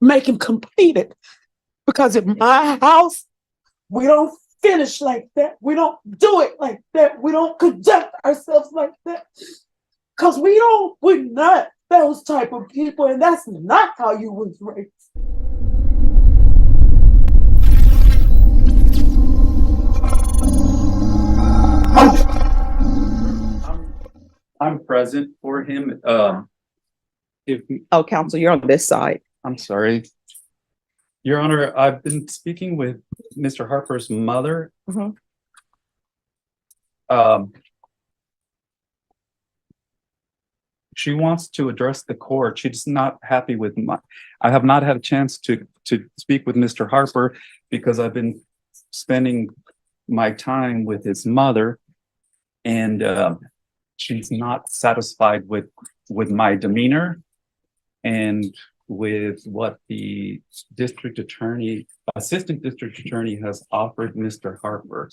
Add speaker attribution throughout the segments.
Speaker 1: make him complete it. Because in my house, we don't finish like that. We don't do it like that. We don't conduct ourselves like that. Because we're not those type of people, and that's not how you was raised.
Speaker 2: I'm present for him.
Speaker 1: Counsel, you're on this side.
Speaker 2: I'm sorry. Your Honor, I've been speaking with Mr. Harper's mother.
Speaker 1: Mhm.
Speaker 2: She wants to address the court. She's not happy with I have not had a chance to speak with Mr. Harper because I've been spending my time with his mother, and she's not satisfied with my demeanor and with what the assistant district attorney has offered Mr. Harper,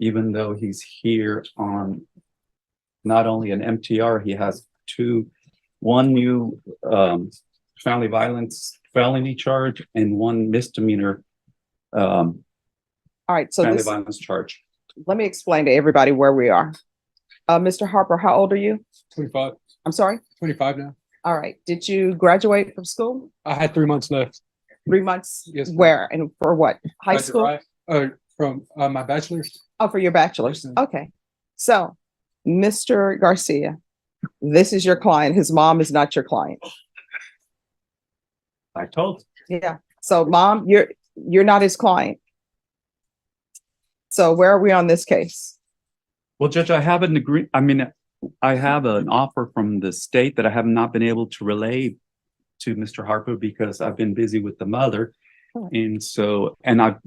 Speaker 2: even though he's here on not only an MTR, he has one new family violence felony charge and one misdemeanor
Speaker 1: All right, so
Speaker 2: family violence charge.
Speaker 1: let me explain to everybody where we are. Mr. Harper, how old are you?
Speaker 3: 25.
Speaker 1: I'm sorry?
Speaker 3: 25 now.
Speaker 1: All right. Did you graduate from school?
Speaker 3: I had 3 months left.
Speaker 1: 3 months?
Speaker 3: Yes, ma'am.
Speaker 1: Where and for what? High school?
Speaker 3: From my bachelor's.
Speaker 1: Oh, for your bachelor's.
Speaker 3: Yes, ma'am.
Speaker 1: Okay. So, Mr. Garcia, this is your client. His mom is not your client.
Speaker 2: I told.
Speaker 1: Yeah. So, mom, you're not his client. So, where are we on this case?
Speaker 2: Well, Judge, I have I have an offer from the state that I have not been able to relay to Mr. Harper because I've been busy with the mother.
Speaker 1: Oh.
Speaker 2: And I've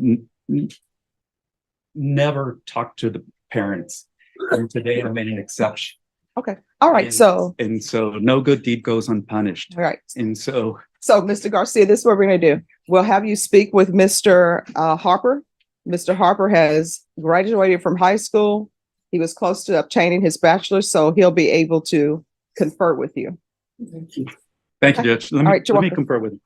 Speaker 2: never talked to the parents. And today I made an exception.
Speaker 1: Okay. All right.
Speaker 2: And so no good deed goes unpunished.
Speaker 1: All right.
Speaker 2: And so
Speaker 1: Mr. Garcia, this is what we're going to do. We'll have you speak with Mr. Harper. Mr. Harper has graduated from high school. He was close to obtaining his bachelor's, so he'll be able to confer with you.
Speaker 2: thank you, Judge. Let
Speaker 1: right, you're
Speaker 2: me
Speaker 1: welcome.
Speaker 2: confer with you.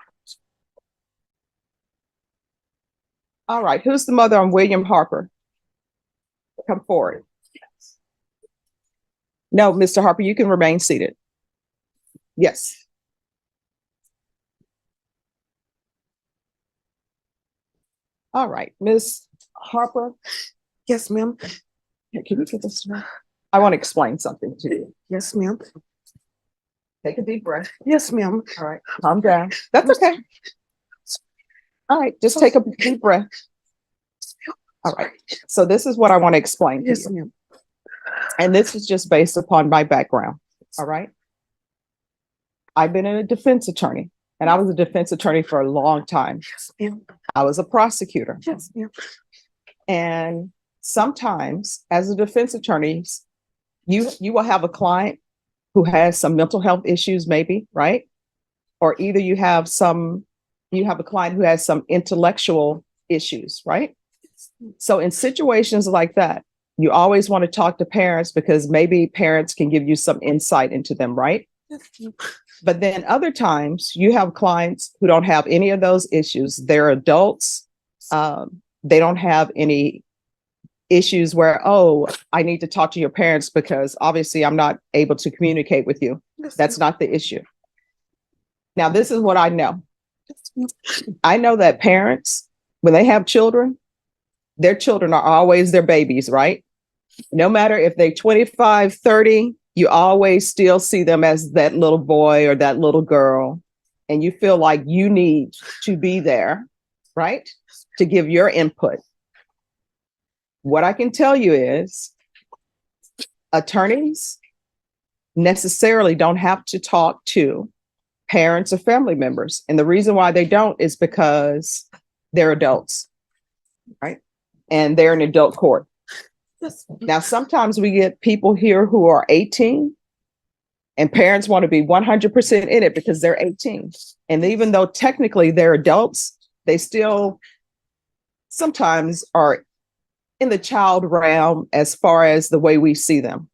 Speaker 1: All right. Who's the mother on William Harper? Come forward. No, Mr. Harper, you can remain seated. Yes. All right, Ms. Harper.
Speaker 4: Yes, ma'am.
Speaker 1: Here, can you get this to me? I want to explain something to you.
Speaker 4: Yes, ma'am.
Speaker 1: Take a deep breath.
Speaker 4: Yes, ma'am.
Speaker 1: All right, calm down. That's okay. All right, just take a deep breath. All right, so this is what I want to explain to
Speaker 4: Yes,
Speaker 1: you.
Speaker 4: ma'am.
Speaker 1: And this is just based upon my background. All right. I've been a defense attorney, and I was a defense attorney for a long time.
Speaker 4: Yes, ma'am.
Speaker 1: I was a prosecutor.
Speaker 4: Yes, ma'am.
Speaker 1: And sometimes as a defense attorney, you will have a client who has some mental health issues, maybe, right? Or either you have a client who has some intellectual issues, right? So in situations like that, you always want to talk to parents because maybe parents can give you some insight into them, right?
Speaker 4: Yes, ma'am.
Speaker 1: But then other times you have clients who don't have any of those issues. They're adults. They don't have any issues where, oh, I need to talk to your parents because obviously I'm not able to communicate with you.
Speaker 4: Yes,
Speaker 1: That's
Speaker 4: ma'am.
Speaker 1: not the issue. Now, this is what I know.
Speaker 4: Yes, ma'am.
Speaker 1: I know that parents, when they have children, their children are always their babies, right? No matter if they're 25, 30, you always still see them as that little boy or that little girl. And you feel like you need to be there, right? To give your input. What I can tell you is attorneys necessarily don't have to talk to parents or family members. And the reason why they don't is because they're adults, right? And they're in adult court.
Speaker 4: Yes, ma'am.
Speaker 1: Now, sometimes we get people here who are 18 and parents want to be 100% in it because they're 18. And even though technically they're adults, they still sometimes are in the child realm as far as the way we see them.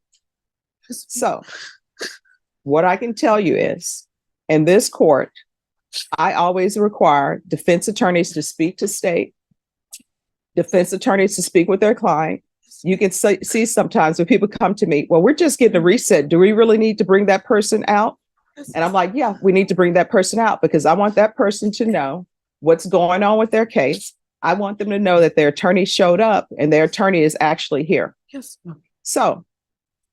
Speaker 1: So what I can tell you is in this court, I always require defense attorneys to speak to state, defense attorneys to speak with their client. You can see sometimes when people come to me, well, we're just getting a reset. Do we really need to bring that person out? And I'm like, yeah, we need to bring that person out because I want that person to know what's going on with their case. I want them to know that their attorney showed up and their attorney is actually here.
Speaker 4: Yes, ma'am.
Speaker 1: So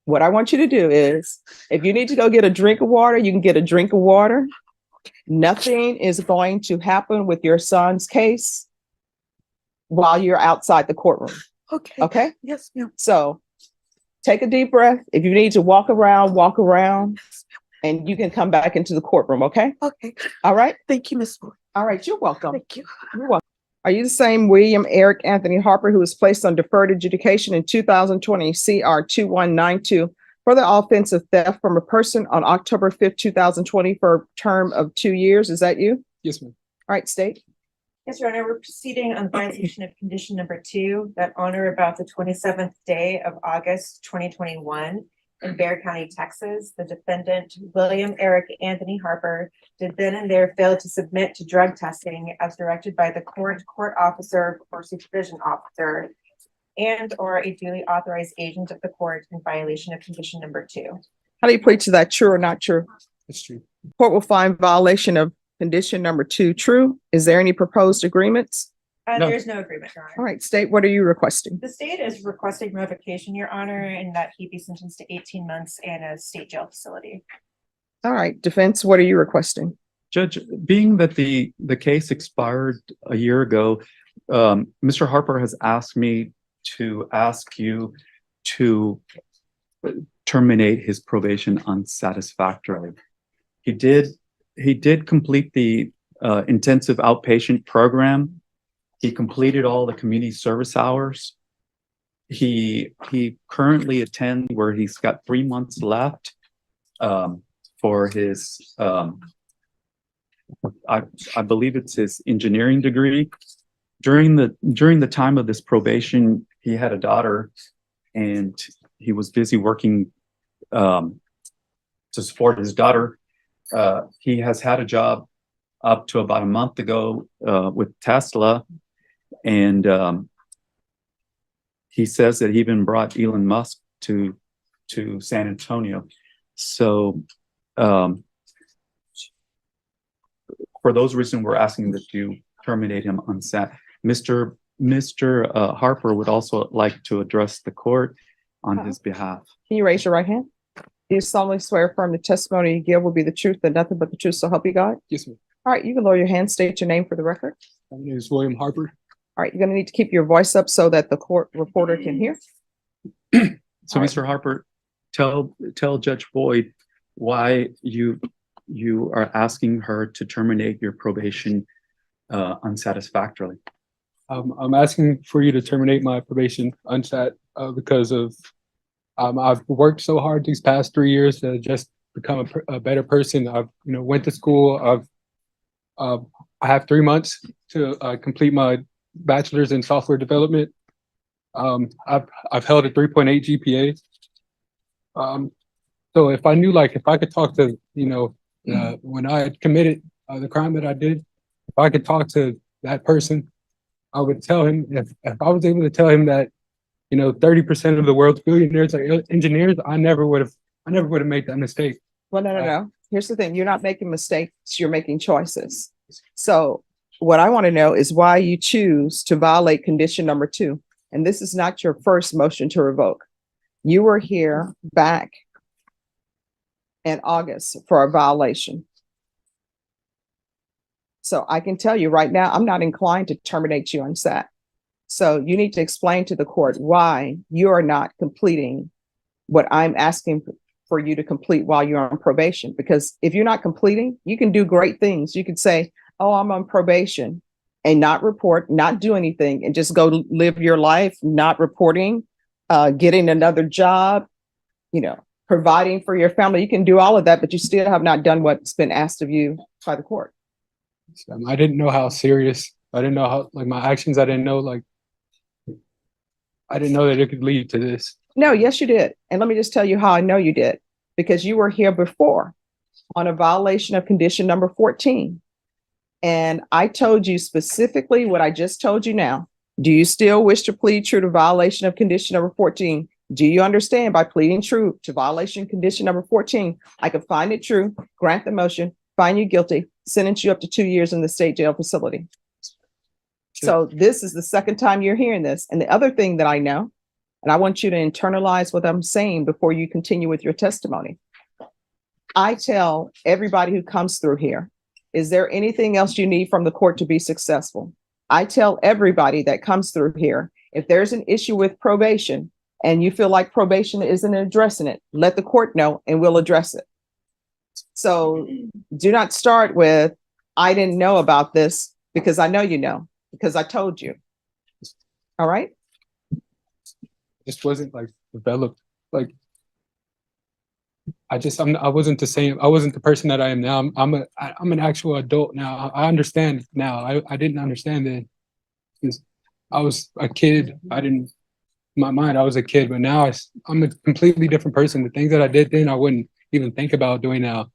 Speaker 1: what I want you to do is, if you need to go get a drink of water, you can get a drink of water. Nothing is going to happen with your son's case while you're outside the courtroom.
Speaker 4: Okay.
Speaker 1: Okay?
Speaker 4: Yes, ma'am.
Speaker 1: So take a deep breath. If you need to walk around, and you can come back into the courtroom. Okay?
Speaker 4: Okay.
Speaker 1: All right?
Speaker 4: Thank you, Miss Moore.
Speaker 1: All right. You're welcome.
Speaker 4: Thank you.
Speaker 1: You're welcome. Are you the same William Eric Anthony Harper who was placed on deferred adjudication in 2020 CR 2192 for the offense of theft from a person on October 5th, 2020 for a term of 2 years? Is that you?
Speaker 3: Yes, ma'am.
Speaker 1: All right, state.
Speaker 5: Yes, Your Honor, we're proceeding on violation of condition number 2, that on or about the 27th day of August 2021 in Bexar County, Texas, the defendant, William Eric Anthony Harper, did then and there fail to submit to drug testing as directed by the court officer or supervision officer and or a duly authorized agent of the court in violation of condition number 2.
Speaker 1: How do you plead to that? True or not true?
Speaker 3: It's true.
Speaker 1: Court will find violation of condition number 2 true. Is there any proposed agreements?
Speaker 3: No.
Speaker 5: There's no agreement, Your Honor.
Speaker 1: All right, state, what are you requesting?
Speaker 5: The state is requesting revocation, Your Honor, and that he be sentenced to 18 months in a state jail facility.
Speaker 1: All right, defense, what are you requesting?
Speaker 2: Judge, being that the case expired a year ago, Mr. Harper has asked me to ask you to terminate his probation unsatisfactorily. He did complete the intensive outpatient program. He completed all the community service hours. He currently attends where he's got 3 months left for his I believe it's his engineering degree. During the time of this probation, he had a daughter and he was busy working to support his daughter. He has had a job up to about a month ago with Tesla, and he says that he even brought Elon Musk to San Antonio. So for those reasons, we're asking that you terminate him unsat. Mr. Harper would also like to address the court on his behalf.
Speaker 1: Can you raise your right hand? Do you solemnly swear affirm the testimony you give will be the truth and nothing but the truth, so help you God?
Speaker 3: Yes, ma'am.
Speaker 1: All right, you can lower your hand, state your name for the record.
Speaker 3: My name is William Harper.
Speaker 1: All right, you're gonna need to keep your voice up so that the court reporter can hear.
Speaker 2: So,
Speaker 1: All right.
Speaker 2: Mr. Harper, tell Judge Boyd why you are asking her to terminate your probation unsatisfactorily.
Speaker 3: I'm asking for you to terminate my probation unsat because of I've worked so hard these past 3 years to just become a better person. I've went to school. I have 3 months to complete my bachelor's in software development. I've held a 3.8 GPA. So if I knew, if I could talk to when I had committed the crime that I did, if I could talk to that person, I would tell him, if I was able to tell him that 30% of the world's billionaires are engineers, I never would have made that mistake.
Speaker 1: Well, no. Here's the thing. You're not making mistakes. You're making choices. So what I want to know is why you choose to violate condition number 2. And this is not your first motion to revoke. You were here back in August for a violation. So I can tell you right now, I'm not inclined to terminate you unsat. So you need to explain to the court why you are not completing what I'm asking for you to complete while you're on probation. Because if you're not completing, you can do great things. You could say, oh, I'm on probation, and not report, not do anything, and just go live your life, not reporting, getting another job, providing for your family. You can do all of that, but you still have not done what's been asked of you by the court.
Speaker 3: I didn't know how serious. I didn't know how my actions. I didn't know I didn't know that it could lead to this.
Speaker 1: No, yes, you did. And let me just tell you how I know you did. Because you were here before on a violation of condition number 14. And I told you specifically what I just told you now. Do you still wish to plead true to violation of condition number 14? Do you understand by pleading true to violation condition number 14, I could find it true, grant the motion, find you guilty, sentence you up to 2 years in the state jail facility? So this is the second time you're hearing this. And the other thing that I know, and I want you to internalize what I'm saying before you continue with your testimony. I tell everybody who comes through here, is there anything else you need from the court to be successful? I tell everybody that comes through here, if there's an issue with probation and you feel like probation isn't addressing it, let the court know and we'll address it. So do not start with, I didn't know about this, because I know you know, because I told you. All right?
Speaker 3: Just wasn't like developed. Like I wasn't the same. I wasn't the person that I am now. I'm an actual adult now. I understand now. I didn't understand then. 'Cause I was a kid. In my mind, I was a kid, but now I'm a completely different person. The things that I did then, I wouldn't even think about doing now.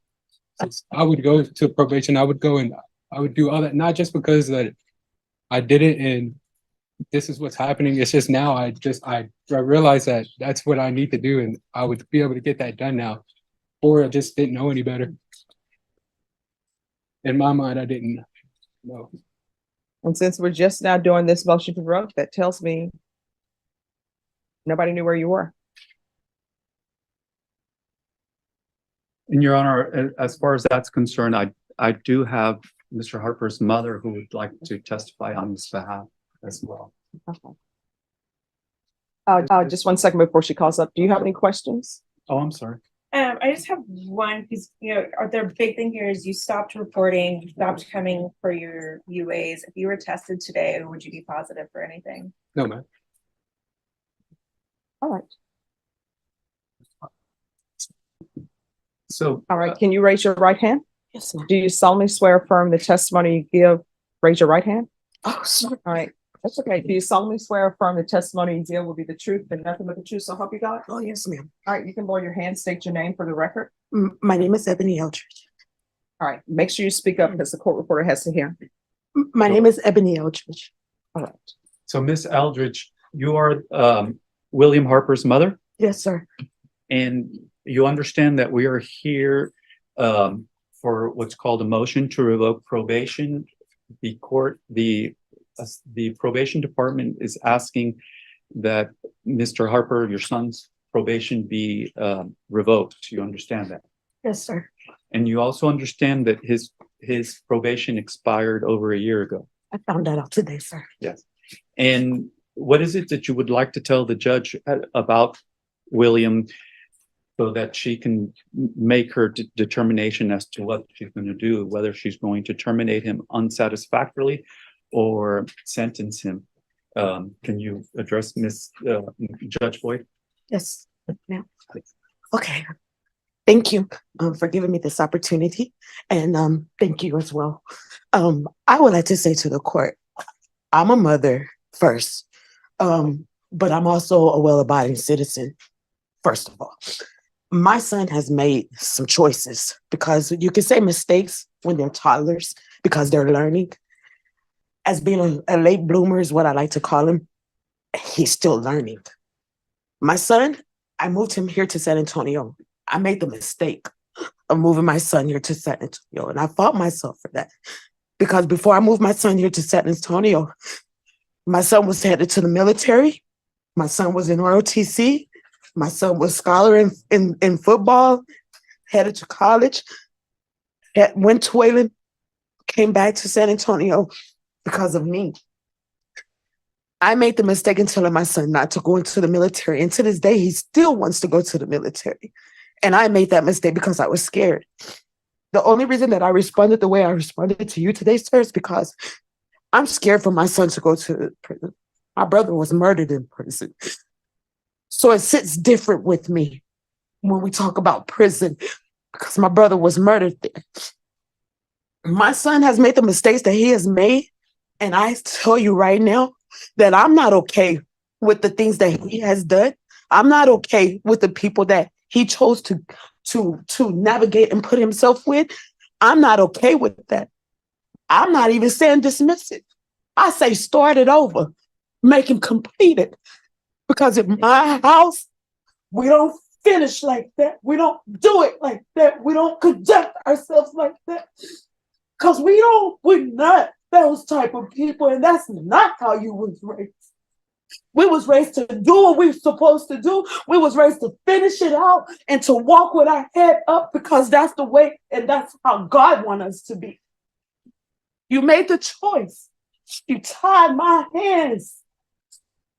Speaker 3: I would go to probation. I would go and I would do all that, not just because that I did it and this is what's happening. It's just now I realized that that's what I need to do, and I would be able to get that done now. Or I just didn't know any better. In my mind, I didn't know.
Speaker 1: And since we're just now doing this motion to revoke, that tells me nobody knew where you were.
Speaker 2: And Your Honor, as far as that's concerned, I do have Mr. Harper's mother who would like to testify on his behalf as well.
Speaker 1: Okay. Just 1 second before she calls up. Do you have any questions?
Speaker 2: Oh, I'm sorry.
Speaker 5: I just have one, because, the big thing here is you stopped reporting, you stopped coming for your UAs. If you were tested today, would you be positive for anything?
Speaker 3: No, man.
Speaker 1: All right.
Speaker 2: So.
Speaker 1: All right. Can you raise your right hand?
Speaker 4: Yes, ma'am.
Speaker 1: Do you solemnly swear or affirm the testimony you give? Raise your right hand.
Speaker 4: Oh, sorry.
Speaker 1: All right. That's okay. Do you solemnly swear or affirm the testimony you give will be the truth and nothing but the truth? So help you God.
Speaker 4: Oh, yes, ma'am.
Speaker 1: All right. You can lower your hand, state your name for the record.
Speaker 4: My name is Ebony Eldridge.
Speaker 1: All right. Make sure you speak up because the court reporter has to hear.
Speaker 4: My name is Ebony Eldridge.
Speaker 1: All right.
Speaker 2: So Miss Eldridge, you are William Harper's mother,
Speaker 4: Yes, sir.
Speaker 2: and you understand that we are here for what's called a motion to revoke probation. The probation department is asking that Mr. Harper, your son's probation, be revoked. You understand that?
Speaker 4: Yes, sir.
Speaker 2: And you also understand that his probation expired over a year ago.
Speaker 4: I found that out today, sir.
Speaker 2: Yes. And what is it that you would like to tell the judge about William so that she can make her determination as to what she's going to do, whether she's going to terminate him unsatisfactorily or sentence him? Can you address Judge Boyd?
Speaker 4: Yes, ma'am. Okay. Thank you for giving me this opportunity, and thank you as well. I would like to say to the court, I'm a mother first, but I'm also a well-abiding citizen, first of all. My son has made some choices, because you can say mistakes when they're toddlers because they're learning. As being a late bloomer is what I like to call him, he's still learning. My son, I moved him here to San Antonio. I made the mistake of moving my son here to San Antonio, and I fought myself for that. Because before I moved my son here to San Antonio, my son was headed to the military. My son was in ROTC. My son was scholar in football, headed to college, went to Wayland, came back to San Antonio because of me. I made the mistake in telling my son not to go into the military. And to this day, he still wants to go to the military. And I made that mistake because I was scared. The only reason that I responded the way I responded to you today, sir, is because I'm scared for my son to go to prison. My brother was murdered in prison. So it sits different with me when we talk about prison, because my brother was murdered there. My son has made the mistakes that he has made. And I tell you right now that I'm not okay with the things that he has done. I'm not okay with the people that he chose to navigate and put himself with. I'm not okay with that. I'm not even saying dismiss it. I say start it over, make him complete it. Because in my house, we don't finish like that. We don't do it like that. We don't conduct ourselves like that. Because we're not those type of people, and that's not how you was raised. We was raised to do what we were supposed to do. We was raised to finish it out and to walk with our head up because that's the way and that's how God wants us to be. You made the choice. You tied my hands.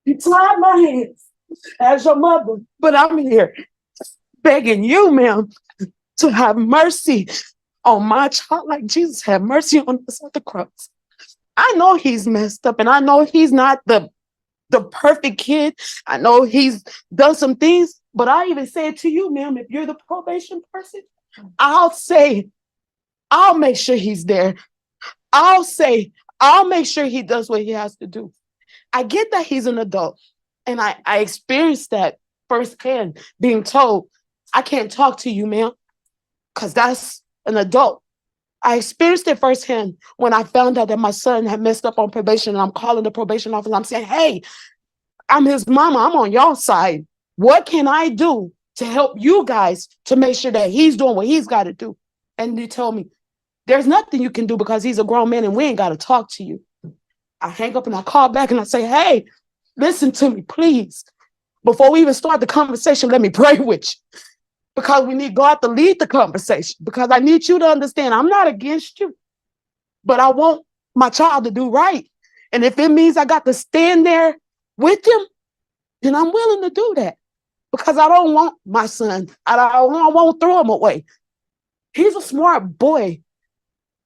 Speaker 4: You tied my hands as your mother. But I'm here begging you, ma'am, to have mercy on my child like Jesus had mercy on us at the cross. I know he's messed up and I know he's not the perfect kid. I know he's done some things, but I even say it to you, ma'am, if you're the probation person, I'll make sure he's there. I'll make sure he does what he has to do. I get that he's an adult, and I experienced that firsthand, being told, I can't talk to you, ma'am, because that's an adult. I experienced it firsthand when I found out that my son had messed up on probation, and I'm calling the probation office. I'm saying, hey, I'm his mama. I'm on y'all side. What can I do to help you guys to make sure that he's doing what he's got to do? And they told me, there's nothing you can do because he's a grown man and we ain't got to talk to you. I hang up and I call back and I say, hey, listen to me, please. Before we even start the conversation, let me pray with you. Because we need God to lead the conversation. Because I need you to understand, I'm not against you. But I want my child to do right. And if it means I got to stand there with him, then I'm willing to do that. Because I don't want my son. I won't throw him away. He's a smart boy.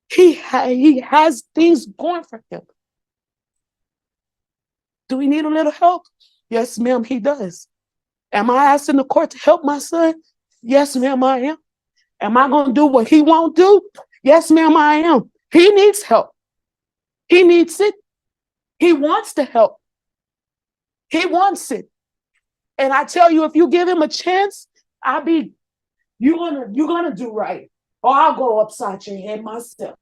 Speaker 4: He has things going for him. Do we need a little help? Yes, ma'am, he does. Am I asking the court to help my son? Yes, ma'am, I am. Am I going to do what he won't do? Yes, ma'am, I am. He needs help. He needs it. He wants to help. He wants it. And I tell you, if you give him a chance, you're gonna do right. Or I'll go upside your head myself.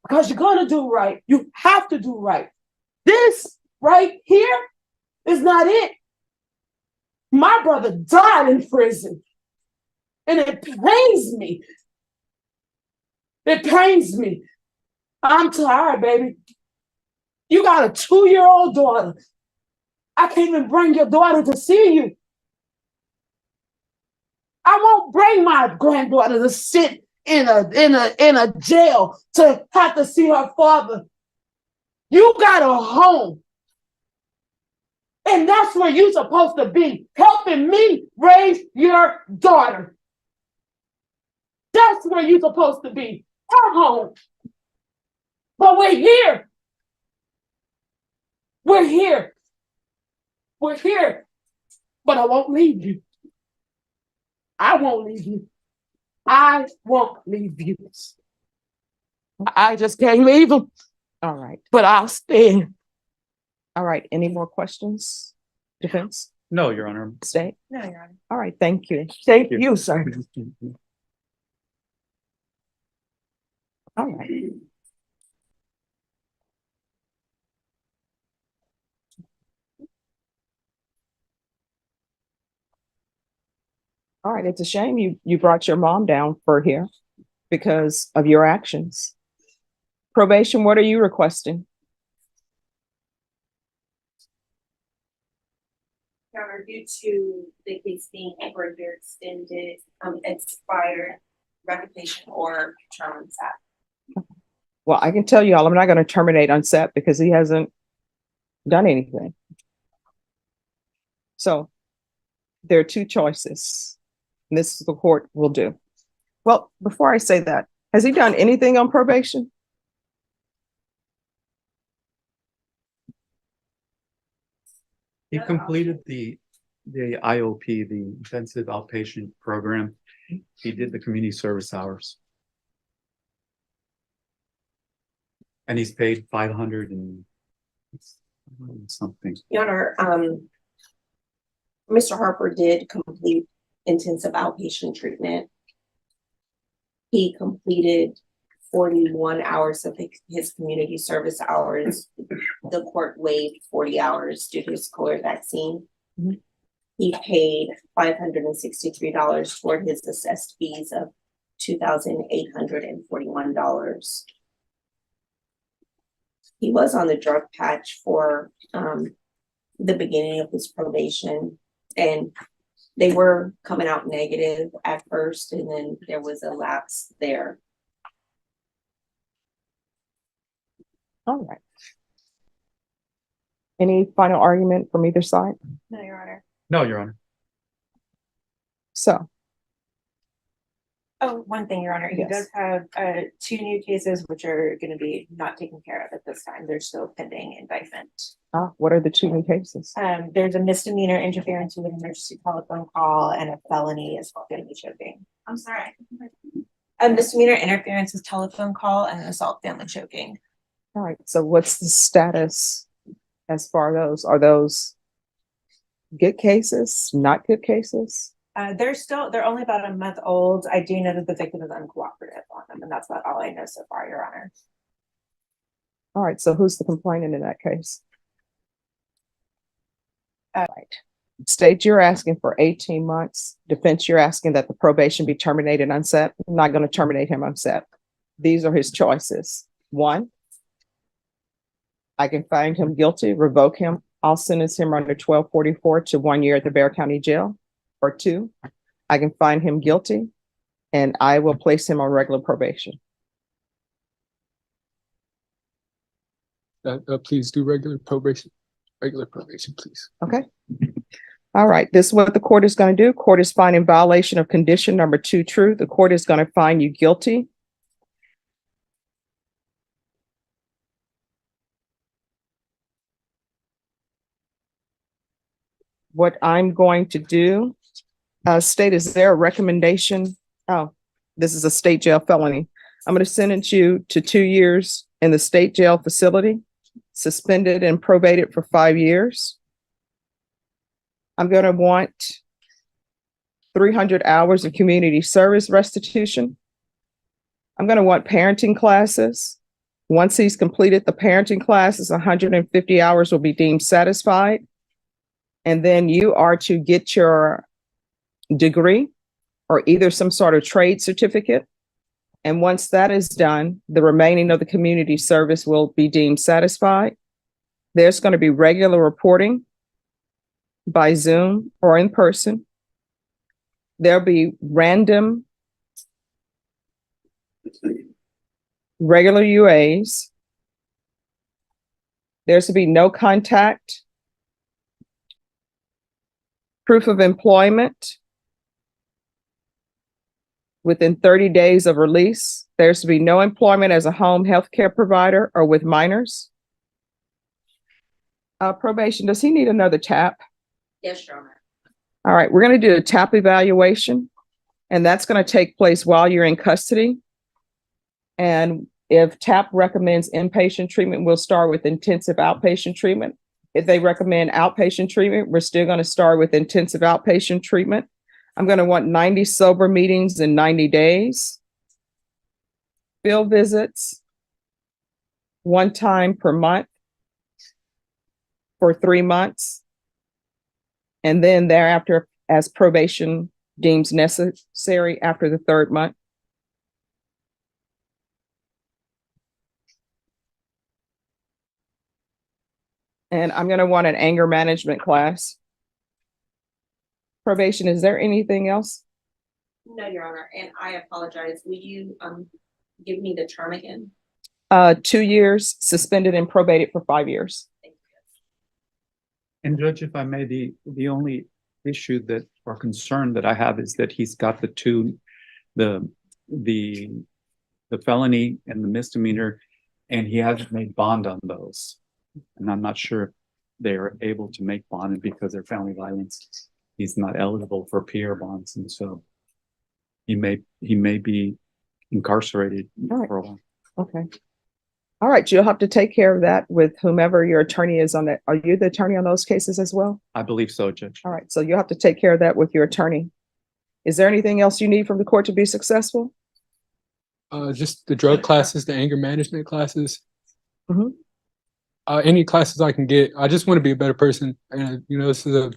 Speaker 4: Because you're gonna do right. You have to do right. This right here is not it. My brother died in prison. And it pains me. It pains me. I'm tired, baby. You got a 2-year-old daughter. I can't even bring your daughter to see you. I won't bring my granddaughter to sit in a jail to have to see her father. You got a home. And that's where you're supposed to be, helping me raise your daughter. That's where you're supposed to be, her home. But we're here. We're here. We're here. But I won't leave you. I won't leave you. I won't leave you. I just can't leave him,
Speaker 1: All right.
Speaker 4: but I'll stand.
Speaker 1: All right. Any more questions? Defense?
Speaker 2: No, Your Honor.
Speaker 1: State?
Speaker 5: No, Your Honor.
Speaker 1: All right. Thank you.
Speaker 4: Thank you, sir.
Speaker 1: All right. All right. It's a shame you brought your mom down for here because of your actions. Probation, what are you requesting?
Speaker 6: Your Honor, due to the case being further extended, expired revocation or term on SAP.
Speaker 1: Well, I can tell you all, I'm not going to terminate on SEP because he hasn't done anything. So there are two choices. And this is the court will do. Well, before I say that, has he done anything on probation?
Speaker 2: He completed the IOP, the Intensive Outpatient Program. He did the community service hours. And he's paid 500 and something.
Speaker 6: Your Honor, Mr. Harper did complete intensive outpatient treatment. He completed 41 hours of his community service hours. The court waived 40 hours due to his COVID vaccine.
Speaker 1: Mhm.
Speaker 6: He paid $563 toward his assessed fees of $2,841. He was on the drug patch for the beginning of his probation, and they were coming out negative at first, and then there was a lapse there.
Speaker 1: All right. Any final argument from either side?
Speaker 5: No, Your Honor.
Speaker 2: No, Your Honor.
Speaker 1: So,
Speaker 5: Oh, one thing, Your Honor, he
Speaker 1: Yes.
Speaker 5: does have two new cases which are gonna be not taken care of at this time. They're still pending indictment.
Speaker 1: what are the two new cases?
Speaker 5: There's a misdemeanor interference with an emergency telephone call and a felony assault family choking.
Speaker 6: I'm sorry.
Speaker 5: A misdemeanor interference with telephone call and an assault family choking.
Speaker 1: All right, so what's the status as far as those? Are those good cases, not good cases?
Speaker 5: They're only about a month old. I do know that the victim is uncooperative on them, and that's about all I know so far, Your Honor.
Speaker 1: All right, so who's the complainant in that case? Right. State, you're asking for 18 months. Defense, you're asking that the probation be terminated unset. I'm not going to terminate him unset. These are his choices. One, I can find him guilty, revoke him. I'll sentence him under 1244 to 1 year at the Bexar County Jail. Or two, I can find him guilty and I will place him on regular probation.
Speaker 3: Please do regular probation, please.
Speaker 1: Okay. All right, this is what the court is going to do. Court is finding violation of condition number 2 true. The court is going to find you guilty. What I'm going to do, state, is there a recommendation? Oh, this is a state jail felony. I'm going to sentence you to 2 years in the state jail facility, suspended and probated for 5 years. I'm going to want 300 hours of community service restitution. I'm going to want parenting classes. Once he's completed the parenting classes, 150 hours will be deemed satisfied. And then you are to get your degree or either some sort of trade certificate. And once that is done, the remaining of the community service will be deemed satisfied. There's going to be regular reporting by Zoom or in person. There'll be random regular UAs. There's to be no contact, proof of employment within 30 days of release. There's to be no employment as a home health care provider or with minors. Probation, does he need another TAP?
Speaker 6: Yes, Your Honor.
Speaker 1: All right, we're going to do a TAP evaluation, and that's going to take place while you're in custody. And if TAP recommends inpatient treatment, we'll start with intensive outpatient treatment. If they recommend outpatient treatment, we're still going to start with intensive outpatient treatment. I'm going to want 90 sober meetings in 90 days. Field visits, 1 time per month for 3 months. And then thereafter, as probation deems necessary after the 3rd month. And I'm going to want an anger management class. Probation, is there anything else?
Speaker 6: No, Your Honor, and I apologize. Will you give me the term again?
Speaker 1: 2 years, suspended and probated for 5 years.
Speaker 6: Thank you.
Speaker 2: And Judge, if I may, the only issue that or concern that I have is that he's got the two, the felony and the misdemeanor, and he hasn't made bond on those. And I'm not sure if they are able to make bond because they're family violence. He's not eligible for PR bonds, and so he may be incarcerated
Speaker 1: All right.
Speaker 2: for a while.
Speaker 1: Okay. All right, you'll have to take care of that with whomever your attorney is on that. Are you the attorney on those cases as well?
Speaker 2: I believe so, Judge.
Speaker 1: All right, so you'll have to take care of that with your attorney. Is there anything else you need from the court to be successful?
Speaker 3: Just the drug classes, the anger management classes.
Speaker 1: Mhm.
Speaker 3: Any classes I can get. I just want to be a better person. And, this is a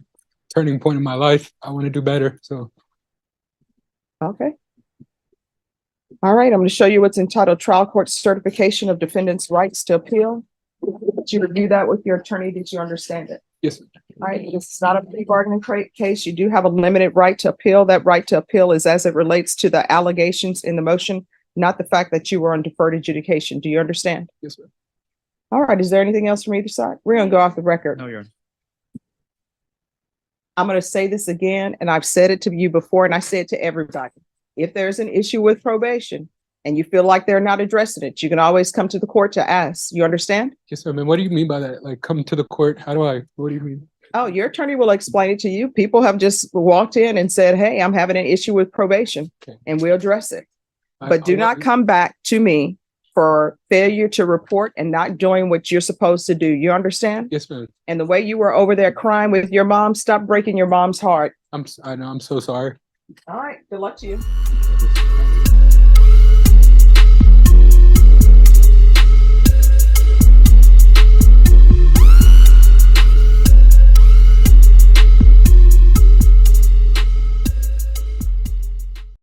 Speaker 3: turning point in my life. I want to do better. So,
Speaker 1: Okay. All right, I'm going to show you what's entitled Trial Court Certification of Defendant's Rights to Appeal. Did you review that with your attorney? Did you understand it?
Speaker 3: yes,
Speaker 1: All right, this is not a plea bargaining case. You do have a limited right to appeal. That right to appeal is as it relates to the allegations in the motion, not the fact that you were on deferred adjudication. Do you understand?
Speaker 3: yes, sir.
Speaker 1: All right, is there anything else from either side? We're going to go off the record.
Speaker 2: No, Your Honor.
Speaker 1: I'm going to say this again, and I've said it to you before, and I say it to everybody. If there's an issue with probation and you feel like they're not addressing it, you can always come to the court to ask. You understand?
Speaker 3: Yes, sir. Man, what do you mean by that? Like, come to the court? What do you mean?
Speaker 1: Oh, your attorney will explain it to you. People have just walked in and said, hey, I'm having an issue with probation,
Speaker 3: Okay.
Speaker 1: and we'll address it.
Speaker 3: I-
Speaker 1: But do
Speaker 3: I
Speaker 1: not
Speaker 3: want-
Speaker 1: come back to me for failure to report and not doing what you're supposed to do. You understand?
Speaker 3: Yes, ma'am.
Speaker 1: And the way you were over there crying with your mom, stop breaking your mom's heart.
Speaker 3: I know. I'm so sorry.
Speaker 1: All right, good luck to you.